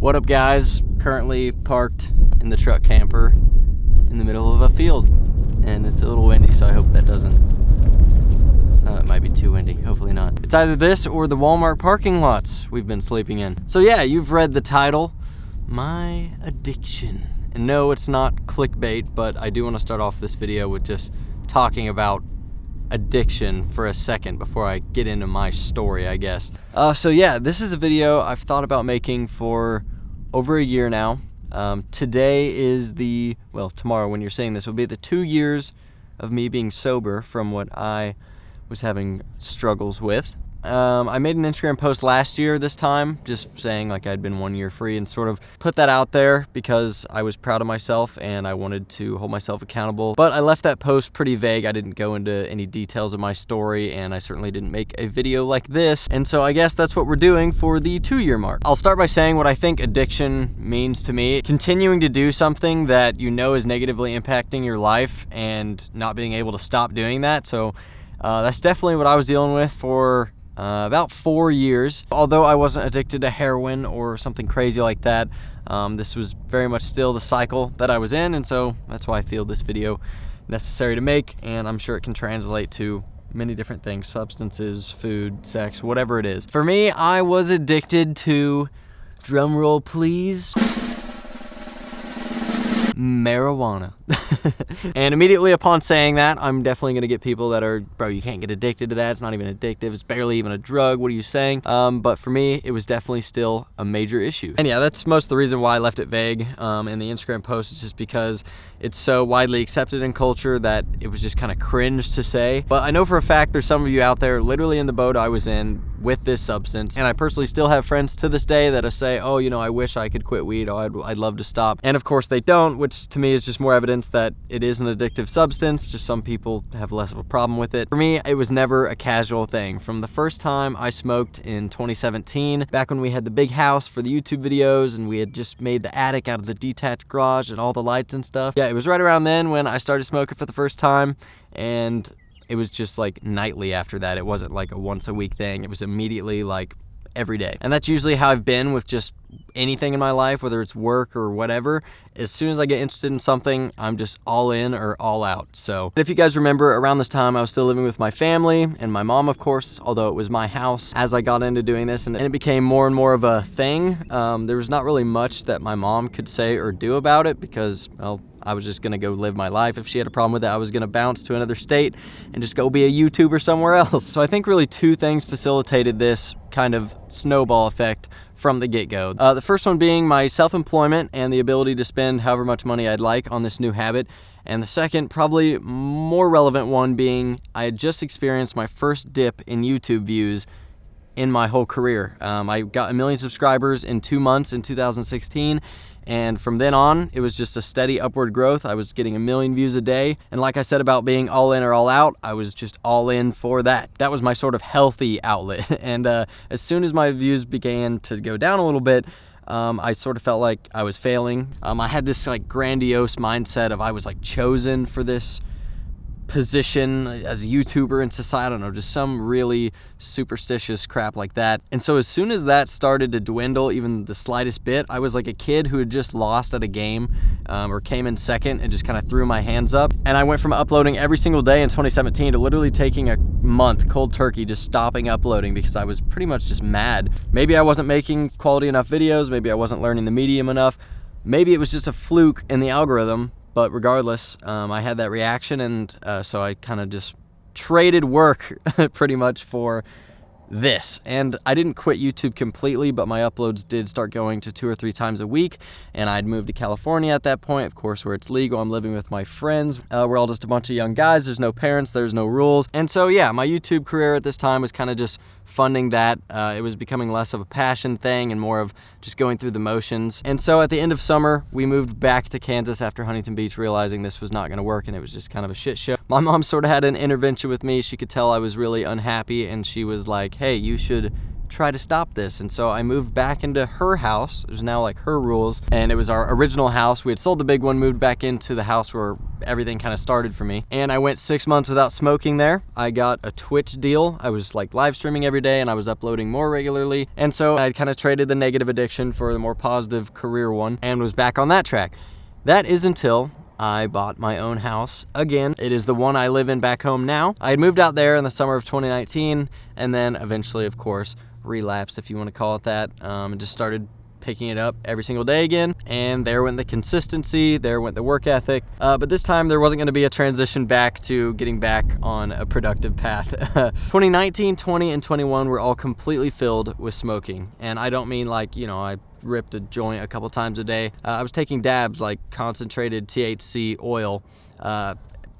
What up, guys? Currently parked in the truck camper in the middle of a field, and it's a little windy, so I hope that doesn't, it might be too windy, hopefully not. It's either this or the Walmart parking lots we've been sleeping in. So yeah, you've read the title, My Addiction. And no, it's not clickbait, but I do want to start off this video with just talking about addiction for a second before I get into my story, I guess. So yeah, this is a video I've thought about making for over a year now. Today is tomorrow when you're seeing this will be the 2 years of me being sober from what I was having struggles with. I made an Instagram post last year this time, just saying like I'd been 1 year free and sort of put that out there because I was proud of myself and I wanted to hold myself accountable. But I left that post pretty vague. I didn't go into any details of my story, and I certainly didn't make a video like this. And so I guess that's what we're doing for the 2 year mark. I'll start by saying what I think addiction means to me. Continuing to do something that you know is negatively impacting your life and not being able to stop doing that. So that's definitely what I was dealing with for about 4 years. Although I wasn't addicted to heroin or something crazy like that, this was very much still the cycle that I was in, and so that's why I feel this video necessary to make, and I'm sure it can translate to many different things: substances, food, sex, whatever it is. For me, I was addicted to, drum roll please, marijuana. And immediately upon saying that, I'm definitely gonna get people that are, bro, you can't get addicted to that, it's not even addictive, it's barely even a drug, what are you saying? But for me, it was definitely still a major issue. And yeah, that's most of the reason why I left it vague in the Instagram post, is just because it's so widely accepted in culture that it was just kind of cringe to say. But I know for a fact there's some of you out there literally in the boat I was in with this substance, and I personally still have friends to this day that say, oh, you know, I wish I could quit weed, oh, I'd love to stop. And of course they don't, which to me is just more evidence that it is an addictive substance, just some people have less of a problem with it. For me, it was never a casual thing. From the first time I smoked in 2017, back when we had the big house for the YouTube videos and we had just made the attic out of the detached garage and all the lights and stuff. Yeah, it was right around then when I started smoking for the first time, and it was just like nightly after that. It wasn't like a once a week thing. It was immediately like every day. And that's usually how I've been with just anything in my life, whether it's work or whatever. As soon as I get interested in something, I'm just all in or all out. So if you guys remember, around this time I was still living with my family and my mom, of course, although it was my house as I got into doing this, and it became more and more of a thing. There was not really much that my mom could say or do about it because, well, I was just gonna go live my life. If she had a problem with it, I was gonna bounce to another state and just go be a YouTuber somewhere else. So I think really two things facilitated this kind of snowball effect from the get-go. The first one being my self-employment and the ability to spend however much money I'd like on this new habit. And the second, probably more relevant one, being I had just experienced my first dip in YouTube views in my whole career. I got 1 million subscribers in 2 months in 2016. And from then on, it was just a steady upward growth. I was getting 1 million views a day. And like I said about being all in or all out, I was just all in for that. That was my sort of healthy outlet. And as soon as my views began to go down a little bit, I sort of felt like I was failing. I had this like grandiose mindset of I was like chosen for this position as a YouTuber in society. I don't know, just some really superstitious crap like that. And so as soon as that started to dwindle even the slightest bit, I was like a kid who had just lost at a game or came in second and just kind of threw my hands up. And I went from uploading every single day in 2017 to literally taking a month cold turkey, just stopping uploading because I was pretty much just mad. Maybe I wasn't making quality enough videos, maybe I wasn't learning the medium enough, maybe it was just a fluke in the algorithm. But regardless, I had that reaction, and so I kind of just traded work pretty much for this. And I didn't quit YouTube completely, but my uploads did start going to 2 or 3 times a week, and I'd moved to California at that point, of course, where it's legal. I'm living with my friends. We're all just a bunch of young guys. There's no parents, there's no rules. And so yeah, my YouTube career at this time was kind of just funding that. It was becoming less of a passion thing and more of just going through the motions. And so at the end of summer, we moved back to Kansas after Huntington Beach, realizing this was not gonna work and it was just kind of a shit show. My mom sort of had an intervention with me. She could tell I was really unhappy, and she was like, hey, you should try to stop this. And so I moved back into her house. It was now like her rules, and it was our original house. We had sold the big one, moved back into the house where everything kind of started for me. And I went 6 months without smoking there. I got a Twitch deal. I was like live streaming every day, and I was uploading more regularly. And so I kind of traded the negative addiction for the more positive career one and was back on that track. That is until I bought my own house again. It is the one I live in back home now. I had moved out there in the summer of 2019, and then eventually, of course, relapsed, if you want to call it that, and just started picking it up every single day again. And there went the consistency, there went the work ethic, but this time there wasn't going to be a transition back to getting back on a productive path. 2019, 20, and 21 were all completely filled with smoking, and I don't mean like, you know, I ripped a joint a couple times a day. I was taking dabs, like concentrated THC oil,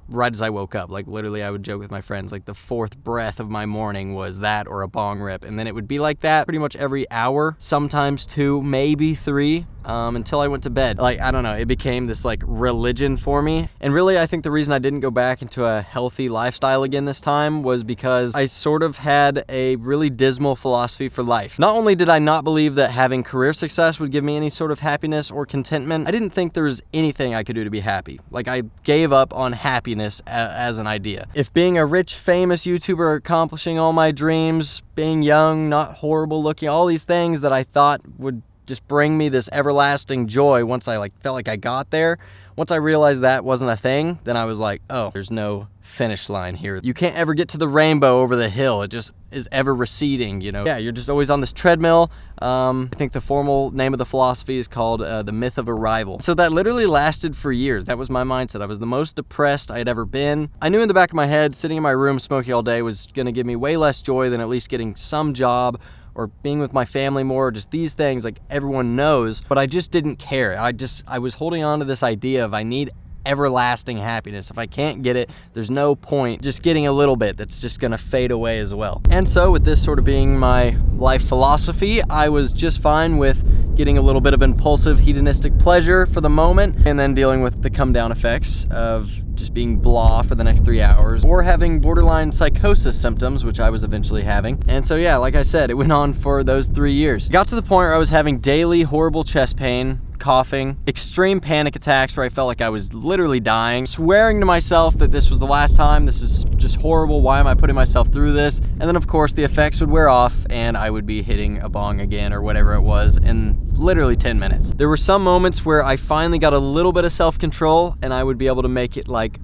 right as I woke up. Like literally, I would joke with my friends, like the fourth breath of my morning was that or a bong rip, and then it would be like that pretty much every hour, sometimes 2, maybe 3, until I went to bed. Like, I don't know, it became this like religion for me. And really, I think the reason I didn't go back into a healthy lifestyle again this time was because I sort of had a really dismal philosophy for life. Not only did I not believe that having career success would give me any sort of happiness or contentment, I didn't think there was anything I could do to be happy. Like, I gave up on happiness as an idea. If being a rich, famous YouTuber, accomplishing all my dreams, being young, not horrible looking, all these things that I thought would just bring me this everlasting joy once I like felt like I got there, once I realized that wasn't a thing, then I was like, oh, there's no finish line here. You can't ever get to the rainbow over the hill. It just is ever receding, you know? Yeah, you're just always on this treadmill. I think the formal name of the philosophy is called the myth of arrival. So that literally lasted for years. That was my mindset. I was the most depressed I had ever been. I knew in the back of my head, sitting in my room smoking all day was gonna give me way less joy than at least getting some job or being with my family more, or just these things like everyone knows, but I just didn't care. I was holding on to this idea of I need everlasting happiness. If I can't get it, there's no point just getting a little bit that's just gonna fade away as well. And so with this sort of being my life philosophy, I was just fine with getting a little bit of impulsive hedonistic pleasure for the moment, and then dealing with the come down effects of just being blah for the next 3 hours, or having borderline psychosis symptoms, which I was eventually having. And so yeah, like I said, it went on for those 3 years. It got to the point where I was having daily horrible chest pain, coughing, extreme panic attacks where I felt like I was literally dying, swearing to myself that this was the last time, this is just horrible, why am I putting myself through this? And then of course the effects would wear off and I would be hitting a bong again or whatever it was in literally 10 minutes. There were some moments where I finally got a little bit of self-control and I would be able to make it like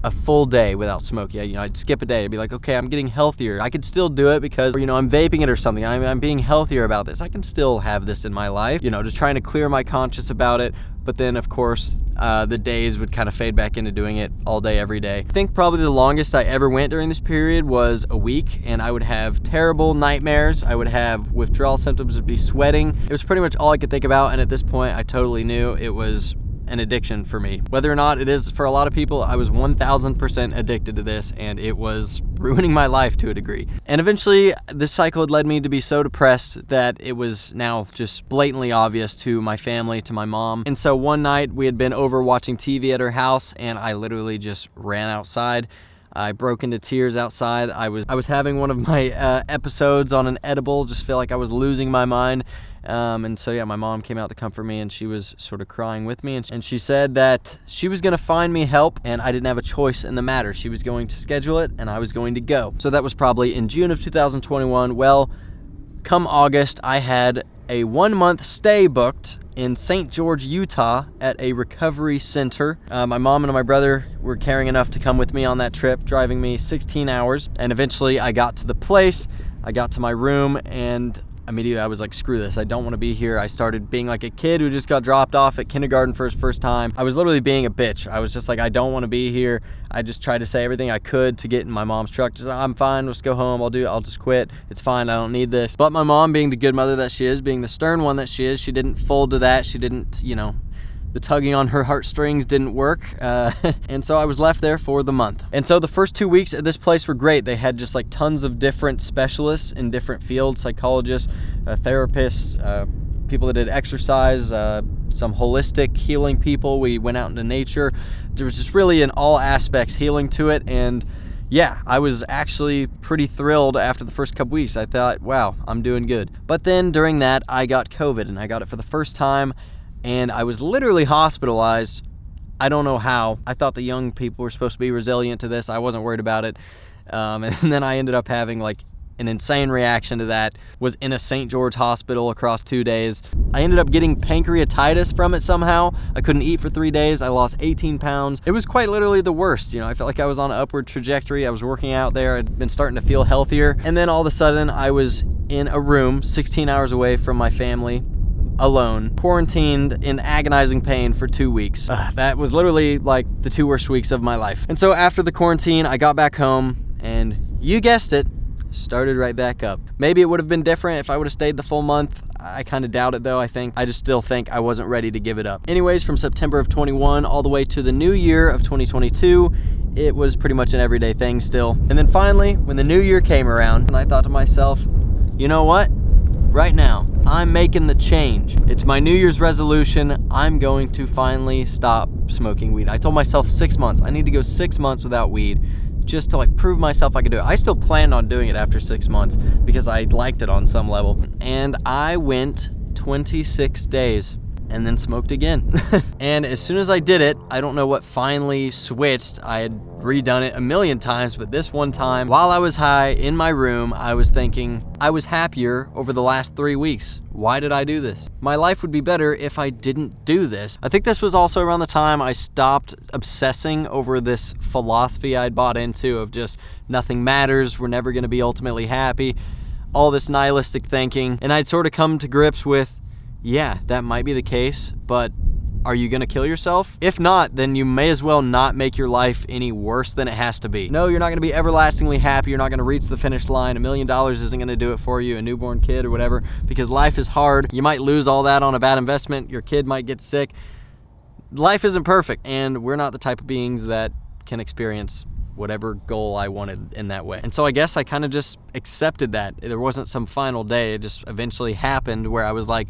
a full day without smoking. You know, I'd skip a day. I'd be like, okay, I'm getting healthier. I could still do it because, you know, I'm vaping it or something. I'm being healthier about this. I can still have this in my life. You know, just trying to clear my conscience about it. But then, of course, the days would kind of fade back into doing it all day, every day. I think probably the longest I ever went during this period was a week, and I would have terrible nightmares. I would have withdrawal symptoms, would be sweating. It was pretty much all I could think about, and at this point, I totally knew it was an addiction for me. Whether or not it is for a lot of people, I was 1000% addicted to this, and it was ruining my life to a degree. And eventually, this cycle had led me to be so depressed that it was now just blatantly obvious to my family, to my mom. And so one night, we had been over watching TV at her house, and I literally just ran outside. I broke into tears outside. I was having one of my episodes on an edible, just feel like I was losing my mind. And so yeah, my mom came out to comfort me, and she was sort of crying with me, and she said that she was gonna find me help, and I didn't have a choice in the matter. She was going to schedule it, and I was going to go. So that was probably in June of 2021. Well, come August, I had a 1-month stay booked in St. George, Utah at a recovery center. My mom and my brother were caring enough to come with me on that trip, driving me 16 hours. And eventually I got to the place, I got to my room, and immediately I was like, screw this, I don't want to be here. I started being like a kid who just got dropped off at kindergarten for his first time. I was literally being a bitch. I was just like, I don't want to be here. I just tried to say everything I could to get in my mom's truck. Just, I'm fine, let's go home, I'll just quit. It's fine, I don't need this. But my mom, being the good mother that she is, being the stern one that she is, she didn't fold to that. She didn't, you know, the tugging on her heartstrings didn't work, and so I was left there for the month. And so the first 2 weeks at this place were great. They had just like tons of different specialists in different fields, psychologists, therapists, people that did exercise, some holistic healing people. We went out into nature. There was just really in all aspects healing to it, and yeah, I was actually pretty thrilled after the first couple weeks. I thought, wow, I'm doing good. But then during that, I got COVID, and I got it for the first time, and I was literally hospitalized. I don't know how. I thought the young people were supposed to be resilient to this. I wasn't worried about it. And then I ended up having like an insane reaction to that. Was in a St. George hospital across 2 days. I ended up getting pancreatitis from it somehow. I couldn't eat for 3 days. I lost 18 pounds. It was quite literally the worst. You know, I felt like I was on an upward trajectory. I was working out there. I'd been starting to feel healthier. And then all of a sudden I was in a room 16 hours away from my family, alone, quarantined in agonizing pain for 2 weeks. That was literally like the 2 worst weeks of my life. And so after the quarantine, I got back home, and you guessed it, started right back up. Maybe it would have been different if I would have stayed the full month. I kind of doubt it though. I just still think I wasn't ready to give it up. Anyways, from September of 21 all the way to the new year of 2022, it was pretty much an everyday thing still. And then finally, when the new year came around, and I thought to myself, you know what? Right now, I'm making the change. It's my New Year's resolution. I'm going to finally stop smoking weed. I told myself 6 months. I need to go 6 months without weed, just to like prove myself I could do it. I still planned on doing it after 6 months because I liked it on some level. And I went 26 days and then smoked again. And as soon as I did it, I don't know what finally switched. I had redone it a million times, but this one time, while I was high in my room, I was thinking, I was happier over the last 3 weeks. Why did I do this? My life would be better if I didn't do this. I think this was also around the time I stopped obsessing over this philosophy I'd bought into of just nothing matters, we're never gonna be ultimately happy, all this nihilistic thinking. And I'd sort of come to grips with, yeah, that might be the case, but are you gonna kill yourself? If not, then you may as well not make your life any worse than it has to be. No, you're not gonna be everlastingly happy. You're not gonna reach the finish line. $1 million isn't gonna do it for you, a newborn kid or whatever, because life is hard. You might lose all that on a bad investment. Your kid might get sick. Life isn't perfect, and we're not the type of beings that can experience whatever goal I wanted in that way. And so I guess I kind of just accepted that. There wasn't some final day. It just eventually happened where I was like,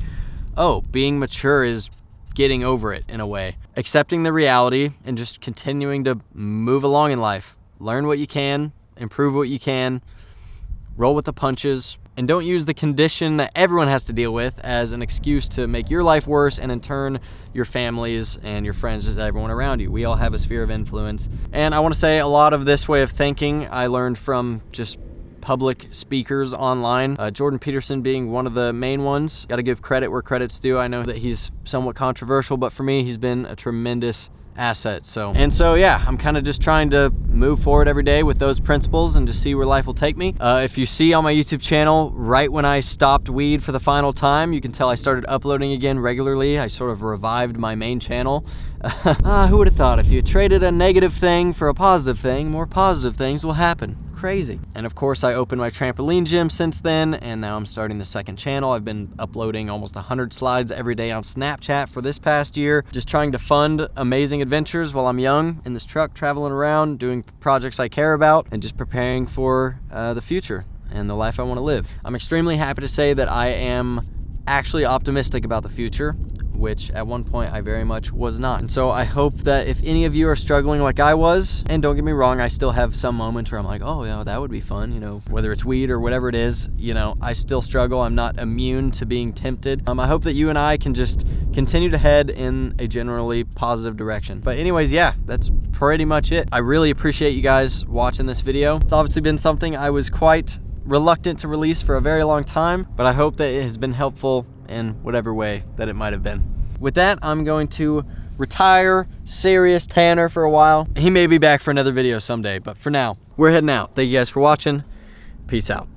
oh, being mature is getting over it in a way. Accepting the reality and just continuing to move along in life. Learn what you can, improve what you can, roll with the punches, and don't use the condition that everyone has to deal with as an excuse to make your life worse and in turn your families and your friends, just everyone around you. We all have a sphere of influence. And I want to say a lot of this way of thinking I learned from just public speakers online, Jordan Peterson being one of the main ones. Got to give credit where credit's due. I know that he's somewhat controversial, but for me, he's been a tremendous asset. So yeah, I'm kind of just trying to move forward every day with those principles and just see where life will take me. If you see on my YouTube channel, right when I stopped weed for the final time, you can tell I started uploading again regularly. I sort of revived my main channel. Who would have thought if you traded a negative thing for a positive thing, more positive things will happen. Crazy. And of course I opened my trampoline gym since then, and now I'm starting the second channel. I've been uploading almost 100 slides every day on Snapchat for this past year, just trying to fund amazing adventures while I'm young in this truck, traveling around, doing projects I care about, and just preparing for the future and the life I want to live. I'm extremely happy to say that I am actually optimistic about the future, which at one point I very much was not. And so I hope that if any of you are struggling like I was, and don't get me wrong, I still have some moments where I'm like, oh yeah, that would be fun, you know, whether it's weed or whatever it is, you know, I still struggle. I'm not immune to being tempted. I hope that you and I can just continue to head in a generally positive direction. But anyways, yeah, that's pretty much it. I really appreciate you guys watching this video. It's obviously been something I was quite reluctant to release for a very long time, but I hope that it has been helpful in whatever way that it might have been. With that, I'm going to retire Serious Tanner for a while. He may be back for another video someday, but for now, we're heading out. Thank you guys for watching. Peace out.